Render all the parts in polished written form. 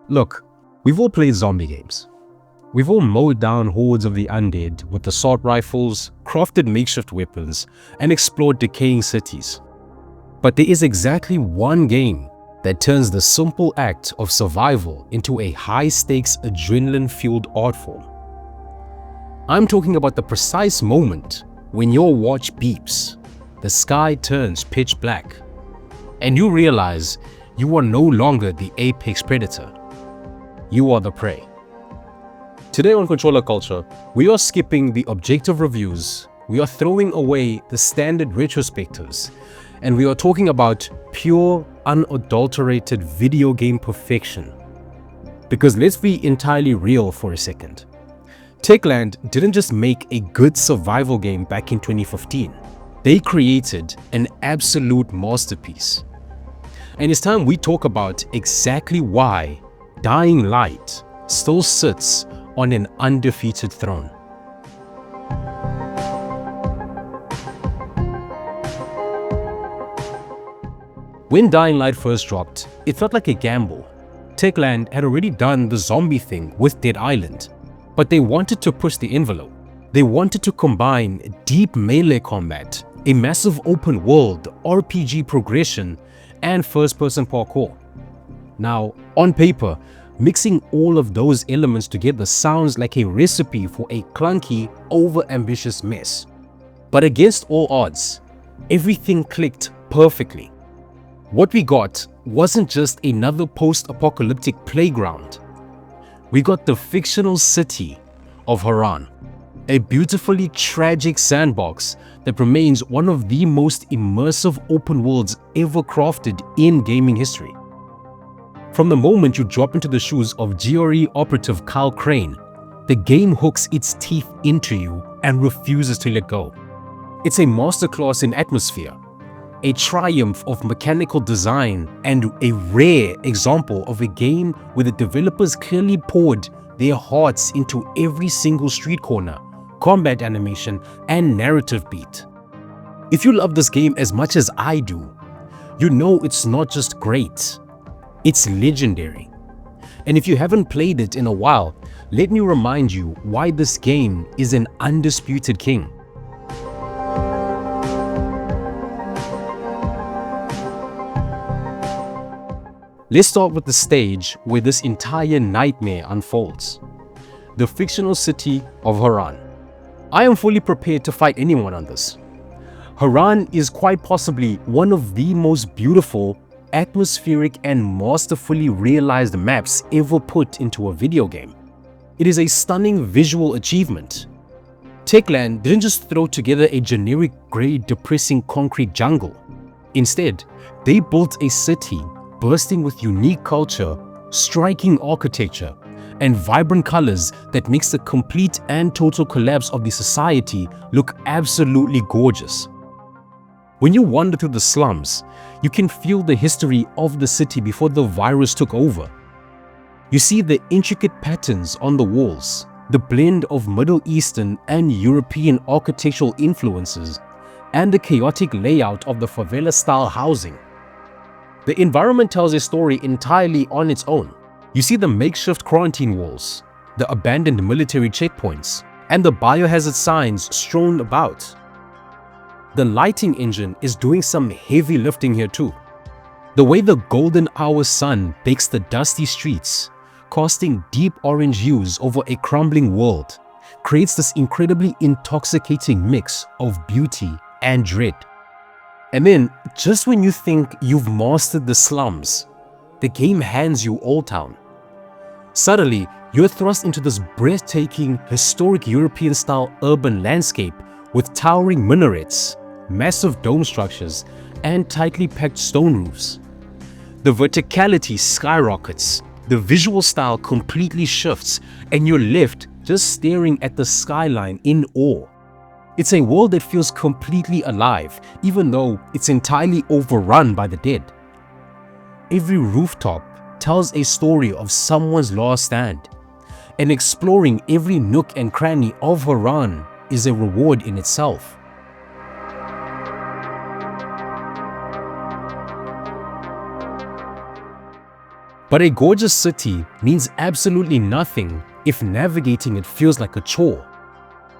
Look, we've all played zombie games. We've all mowed down hordes of the undead with assault rifles, crafted makeshift weapons, and explored decaying cities. But there is exactly one game that turns the simple act of survival into a high-stakes, adrenaline-fueled art form. I'm talking about the precise moment when your watch beeps, the sky turns pitch black, and you realize you are no longer the apex predator. You are the prey. Today on Controller Culture, we are skipping the objective reviews, we are throwing away the standard retrospectives, and we are talking about pure, unadulterated video game perfection. Because let's be entirely real for a second. Techland didn't just make a good survival game back in 2015. They created an absolute masterpiece. And it's time we talk about exactly why Dying Light still sits on an undefeated throne. When Dying Light first dropped, it felt like a gamble. Techland had already done the zombie thing with Dead Island, but they wanted to push the envelope. They wanted to combine deep melee combat, a massive open world, RPG progression, and first-person parkour. Now, on paper, mixing all of those elements together sounds like a recipe for a clunky, over-ambitious mess. But against all odds, everything clicked perfectly. What we got wasn't just another post-apocalyptic playground. We got the fictional city of Harran, a beautifully tragic sandbox that remains one of the most immersive open worlds ever crafted in gaming history. From the moment you drop into the shoes of GRE operative Kyle Crane, the game hooks its teeth into you and refuses to let go. It's a masterclass in atmosphere, a triumph of mechanical design, and a rare example of a game where the developers clearly poured their hearts into every single street corner, combat animation, and narrative beat. If you love this game as much as I do, you know it's not just great, it's legendary. And if you haven't played it in a while, let me remind you why this game is an undisputed king. Let's start with the stage where this entire nightmare unfolds. The fictional city of Harran. I am fully prepared to fight anyone on this. Harran is quite possibly one of the most beautiful, atmospheric, and masterfully realized maps ever put into a video game. It is a stunning visual achievement. Techland didn't just throw together a generic grey, depressing concrete jungle. Instead, they built a city bursting with unique culture, striking architecture, and vibrant colors that makes the complete and total collapse of the society look absolutely gorgeous. When you wander through the slums, you can feel the history of the city before the virus took over. You see the intricate patterns on the walls, the blend of Middle Eastern and European architectural influences, and the chaotic layout of the favela-style housing. The environment tells a story entirely on its own. You see the makeshift quarantine walls, the abandoned military checkpoints, and the biohazard signs strewn about. The lighting engine is doing some heavy lifting here too. The way the golden hour sun bakes the dusty streets, casting deep orange hues over a crumbling world, creates this incredibly intoxicating mix of beauty and dread. And then, just when you think you've mastered the slums, the game hands you Old Town. Suddenly, you're thrust into this breathtaking, historic European-style urban landscape with towering minarets, massive dome structures, and tightly packed stone roofs. The verticality skyrockets, the visual style completely shifts, and you're left just staring at the skyline in awe. It's a world that feels completely alive, even though it's entirely overrun by the dead. Every rooftop tells a story of someone's last stand, and exploring every nook and cranny of Harran is a reward in itself. But a gorgeous city means absolutely nothing if navigating it feels like a chore.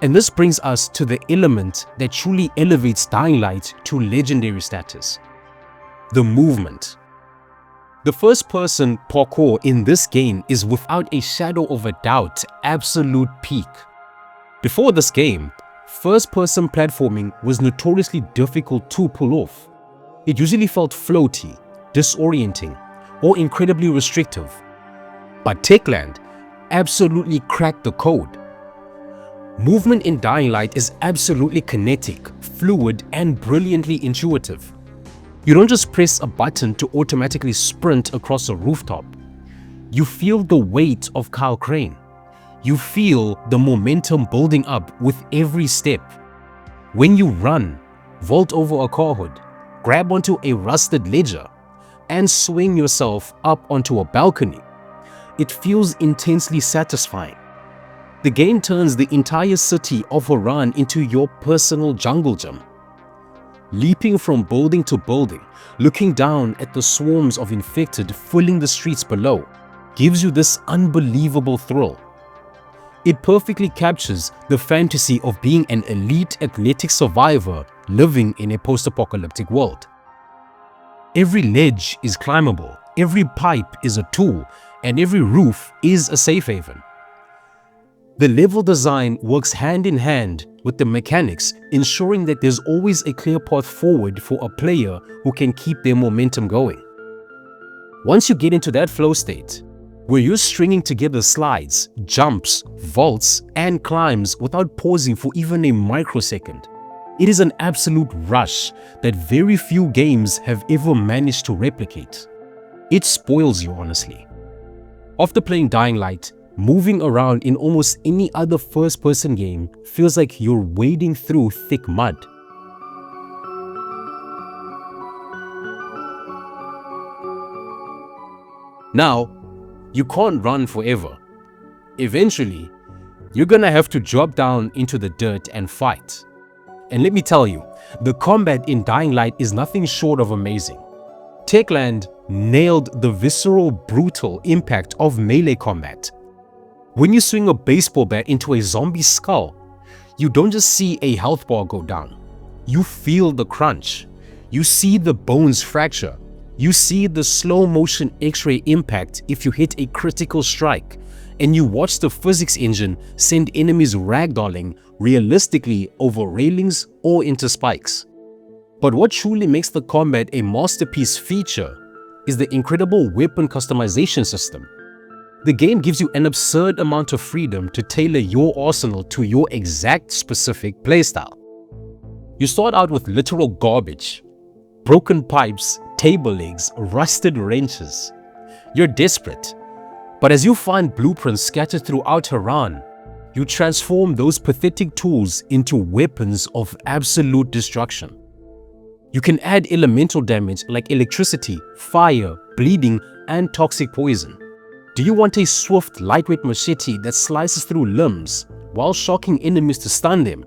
And this brings us to the element that truly elevates Dying Light to legendary status: the movement. The first-person parkour in this game is without a shadow of a doubt absolute peak. Before this game, first-person platforming was notoriously difficult to pull off. It usually felt floaty, disorienting, or incredibly restrictive. But Techland absolutely cracked the code. Movement in Dying Light is absolutely kinetic, fluid, and brilliantly intuitive. You don't just press a button to automatically sprint across a rooftop. You feel the weight of Kyle Crane. You feel the momentum building up with every step. When you run, vault over a car hood, grab onto a rusted ledger, and swing yourself up onto a balcony, it feels intensely satisfying. The game turns the entire city of Harran into your personal jungle gym. Leaping from building to building, looking down at the swarms of infected filling the streets below, gives you this unbelievable thrill. It perfectly captures the fantasy of being an elite athletic survivor living in a post-apocalyptic world. Every ledge is climbable, every pipe is a tool, and every roof is a safe haven. The level design works hand in hand with the mechanics, ensuring that there's always a clear path forward for a player who can keep their momentum going. Once you get into that flow state, where you're stringing together slides, jumps, vaults, and climbs without pausing for even a microsecond, it is an absolute rush that very few games have ever managed to replicate. It spoils you, honestly. After playing Dying Light, moving around in almost any other first-person game feels like you're wading through thick mud. Now, you can't run forever. Eventually, you're gonna have to drop down into the dirt and fight. And let me tell you, the combat in Dying Light is nothing short of amazing. Techland nailed the visceral, brutal impact of melee combat. When you swing a baseball bat into a zombie skull, you don't just see a health bar go down. You feel the crunch. You see the bones fracture. You see the slow motion X-ray impact if you hit a critical strike, and you watch the physics engine send enemies ragdolling realistically over railings or into spikes. But what truly makes the combat a masterpiece feature is the incredible weapon customization system. The game gives you an absurd amount of freedom to tailor your arsenal to your exact specific playstyle. You start out with literal garbage, broken pipes, table legs, rusted wrenches. You're desperate, but as you find blueprints scattered throughout Harran, you transform those pathetic tools into weapons of absolute destruction. You can add elemental damage like electricity, fire, bleeding, and toxic poison. Do you want a swift, lightweight machete that slices through limbs while shocking enemies to stun them?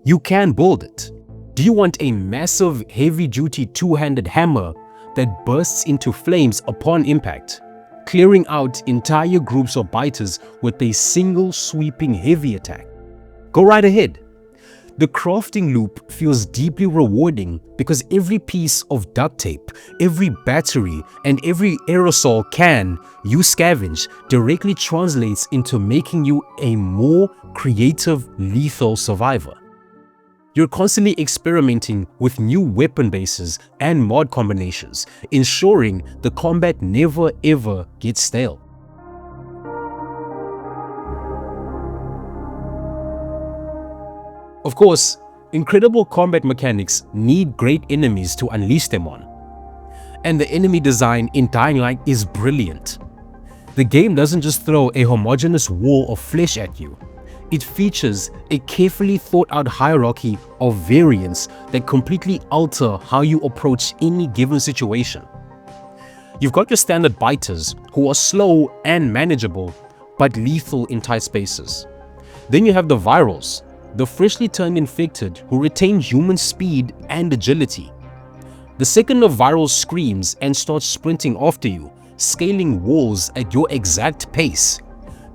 You can build it. Do you want a massive, heavy-duty two-handed hammer that bursts into flames upon impact, clearing out entire groups of biters with a single sweeping heavy attack? Go right ahead. The crafting loop feels deeply rewarding because every piece of duct tape, every battery, and every aerosol can you scavenge directly translates into making you a more creative, lethal survivor. You're constantly experimenting with new weapon bases and mod combinations, ensuring the combat never ever gets stale. Of course, incredible combat mechanics need great enemies to unleash them on. And the enemy design in Dying Light is brilliant. The game doesn't just throw a homogeneous wall of flesh at you. It features a carefully thought out hierarchy of variants that completely alter how you approach any given situation. You've got your standard biters who are slow and manageable, but lethal in tight spaces. Then you have the virals, the freshly turned infected who retain human speed and agility. The second a viral screams and starts sprinting after you, scaling walls at your exact pace,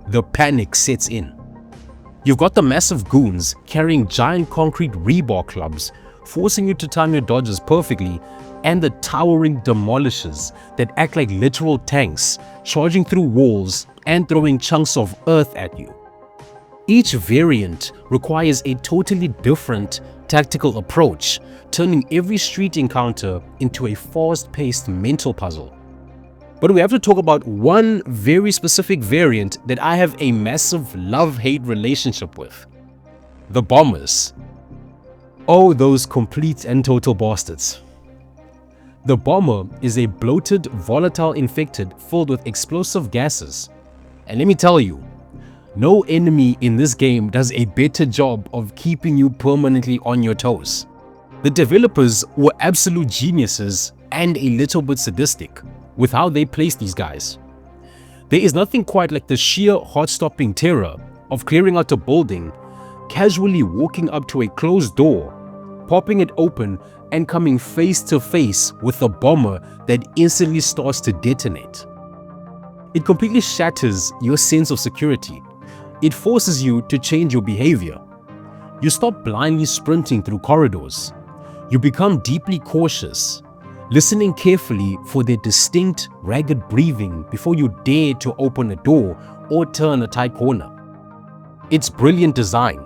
the panic sets in. You've got the massive goons carrying giant concrete rebar clubs, forcing you to time your dodges perfectly, and the towering demolishers that act like literal tanks, charging through walls and throwing chunks of earth at you. Each variant requires a totally different tactical approach, turning every street encounter into a fast-paced mental puzzle. But we have to talk about one very specific variant that I have a massive love-hate relationship with: the bombers. Oh, those complete and total bastards. The bomber is a bloated, volatile infected filled with explosive gases. And let me tell you, no enemy in this game does a better job of keeping you permanently on your toes. The developers were absolute geniuses and a little bit sadistic with how they placed these guys. There is nothing quite like the sheer heart-stopping terror of clearing out a building, casually walking up to a closed door, popping it open and coming face to face with a bomber that instantly starts to detonate. It completely shatters your sense of security. It forces you to change your behavior. You stop blindly sprinting through corridors. You become deeply cautious, listening carefully for their distinct, ragged breathing before you dare to open a door or turn a tight corner. It's brilliant design.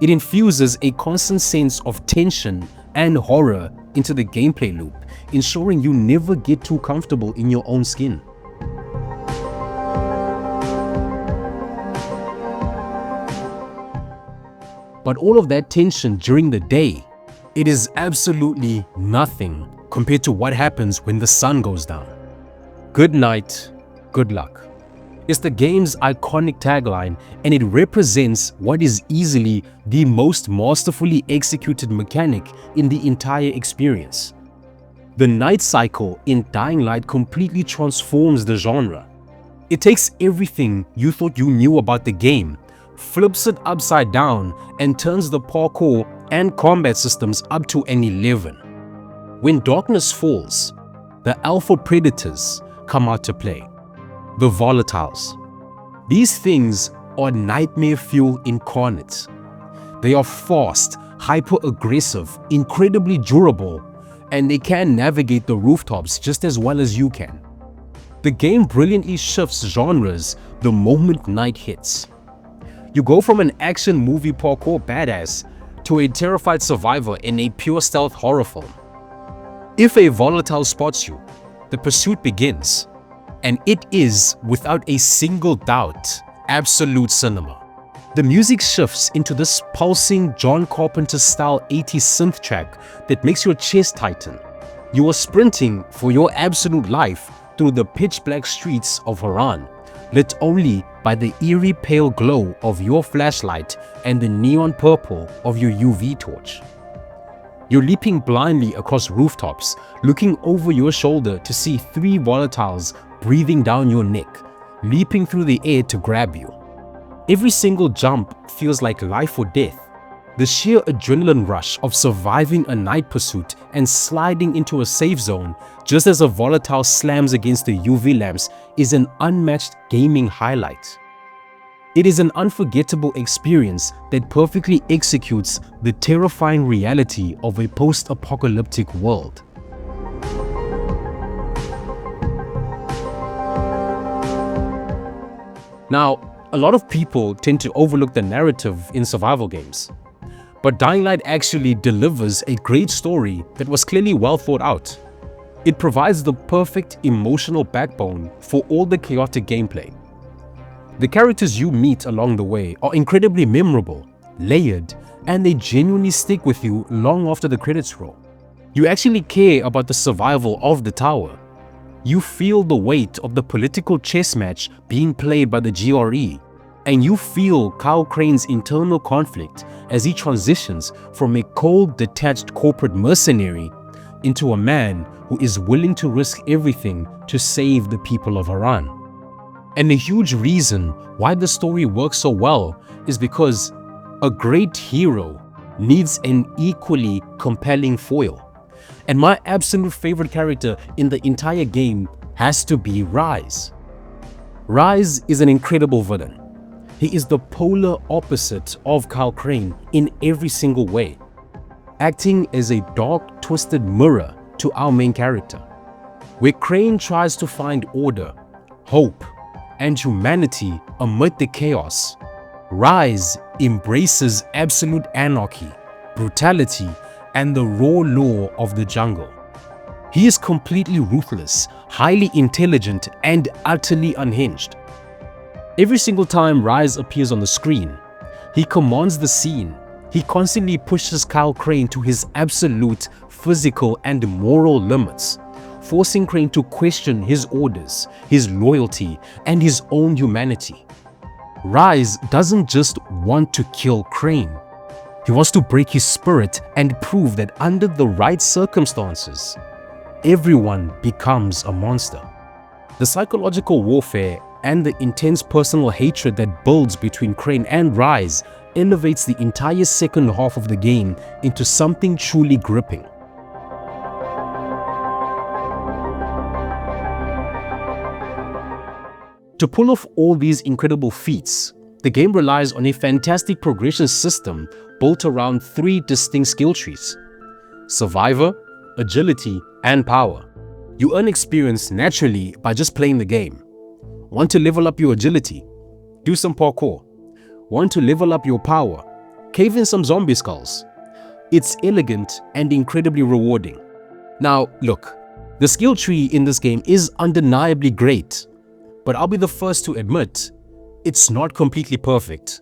It infuses a constant sense of tension and horror into the gameplay loop, ensuring you never get too comfortable in your own skin. But all of that tension during the day, it is absolutely nothing compared to what happens when the sun goes down. Good night, good luck. It's the game's iconic tagline, and it represents what is easily the most masterfully executed mechanic in the entire experience. The night cycle in Dying Light completely transforms the genre. It takes everything you thought you knew about the game, flips it upside down, and turns the parkour and combat systems up to an 11. When darkness falls, the alpha predators come out to play. The volatiles. These things are nightmare fuel incarnate. They are fast, hyper-aggressive, incredibly durable, and they can navigate the rooftops just as well as you can. The game brilliantly shifts genres the moment night hits. You go from an action movie parkour badass to a terrified survivor in a pure stealth horror film. If a volatile spots you, the pursuit begins. And it is, without a single doubt, absolute cinema. The music shifts into this pulsing John Carpenter-style 80s synth track that makes your chest tighten. You are sprinting for your absolute life through the pitch-black streets of Harran, lit only by the eerie pale glow of your flashlight and the neon purple of your UV torch. You're leaping blindly across rooftops, looking over your shoulder to see 3 volatiles breathing down your neck, leaping through the air to grab you. Every single jump feels like life or death. The sheer adrenaline rush of surviving a night pursuit and sliding into a safe zone just as a volatile slams against the UV lamps is an unmatched gaming highlight. It is an unforgettable experience that perfectly executes the terrifying reality of a post-apocalyptic world. Now, a lot of people tend to overlook the narrative in survival games, but Dying Light actually delivers a great story that was clearly well thought out. It provides the perfect emotional backbone for all the chaotic gameplay. The characters you meet along the way are incredibly memorable, layered, and they genuinely stick with you long after the credits roll. You actually care about the survival of the tower. You feel the weight of the political chess match being played by the GRE, and you feel Kyle Crane's internal conflict as he transitions from a cold, detached corporate mercenary into a man who is willing to risk everything to save the people of Harran. And a huge reason why the story works so well is because a great hero needs an equally compelling foil. And my absolute favorite character in the entire game has to be Rise. Rise is an incredible villain. He is the polar opposite of Kyle Crane in every single way, acting as a dark, twisted mirror to our main character. Where Crane tries to find order, hope, and humanity amid the chaos, Rise embraces absolute anarchy, brutality, and the raw law of the jungle. He is completely ruthless, highly intelligent, and utterly unhinged. Every single time Rise appears on the screen, he commands the scene. He constantly pushes Kyle Crane to his absolute physical and moral limits, forcing Crane to question his orders, his loyalty, and his own humanity. Rise doesn't just want to kill Crane. He wants to break his spirit and prove that under the right circumstances, everyone becomes a monster. The psychological warfare and the intense personal hatred that builds between Crane and Rise elevates the entire second half of the game into something truly gripping. To pull off all these incredible feats, the game relies on a fantastic progression system built around 3 distinct skill trees: Survivor, Agility, and Power. You earn experience naturally by just playing the game. Want to level up your agility? Do some parkour. Want to level up your power? Cave in some zombie skulls. It's elegant and incredibly rewarding. Now look, the skill tree in this game is undeniably great, but I'll be the first to admit, it's not completely perfect.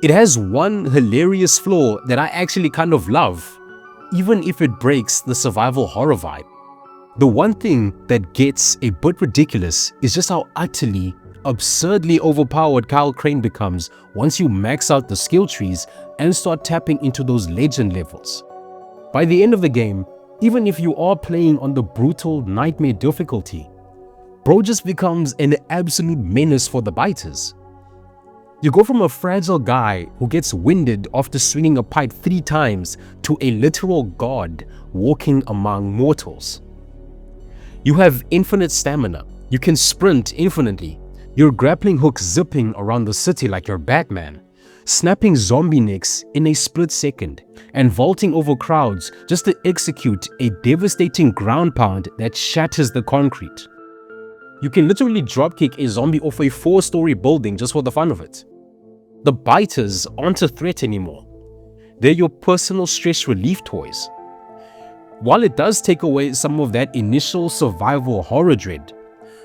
It has one hilarious flaw that I actually kind of love, even if it breaks the survival horror vibe. The one thing that gets a bit ridiculous is just how utterly, absurdly overpowered Kyle Crane becomes once you max out the skill trees and start tapping into those legend levels. By the end of the game, even if you are playing on the brutal nightmare difficulty, bro just becomes an absolute menace for the biters. You go from a fragile guy who gets winded after swinging a pipe 3 times to a literal god walking among mortals. You have infinite stamina, you can sprint infinitely, your grappling hook zipping around the city like you're Batman, snapping zombie necks in a split second, and vaulting over crowds just to execute a devastating ground pound that shatters the concrete. You can literally dropkick a zombie off a 4-story building just for the fun of it. The biters aren't a threat anymore. They're your personal stress relief toys. While it does take away some of that initial survival horror dread,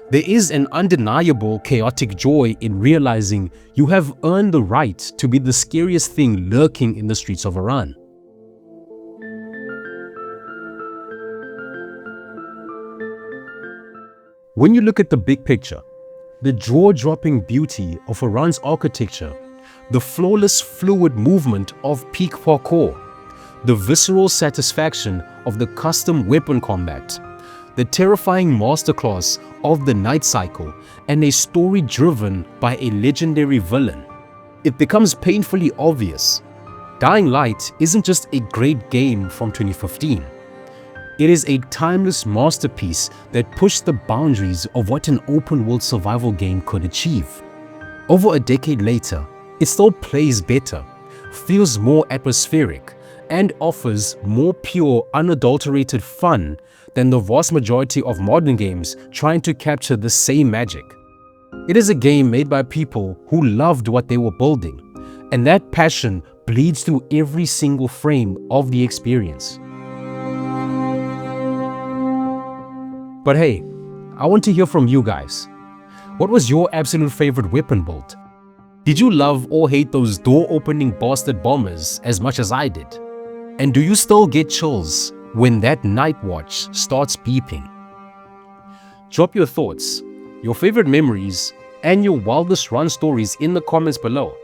there is an undeniable chaotic joy in realizing you have earned the right to be the scariest thing lurking in the streets of Harran. When you look at the big picture, the jaw-dropping beauty of Harran's architecture, the flawless fluid movement of peak parkour, the visceral satisfaction of the custom weapon combat, the terrifying masterclass of the night cycle, and a story driven by a legendary villain, it becomes painfully obvious. Dying Light isn't just a great game from 2015. It is a timeless masterpiece that pushed the boundaries of what an open-world survival game could achieve. Over a decade later, it still plays better, feels more atmospheric, and offers more pure, unadulterated fun than the vast majority of modern games trying to capture the same magic. It is a game made by people who loved what they were building, and that passion bleeds through every single frame of the experience. But hey, I want to hear from you guys. What was your absolute favorite weapon build? Did you love or hate those door-opening bastard bombers as much as I did? And do you still get chills when that night watch starts beeping? Drop your thoughts, your favorite memories, and your wildest run stories in the comments below.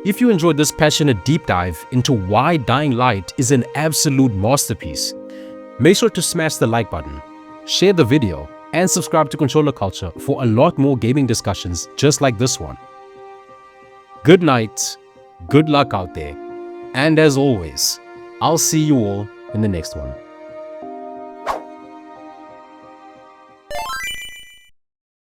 If you enjoyed this passionate deep dive into why Dying Light is an absolute masterpiece, make sure to smash the like button, share the video, and subscribe to Controller Culture for a lot more gaming discussions just like this one. Good night, good luck out there, and as always, I'll see you all in the next one.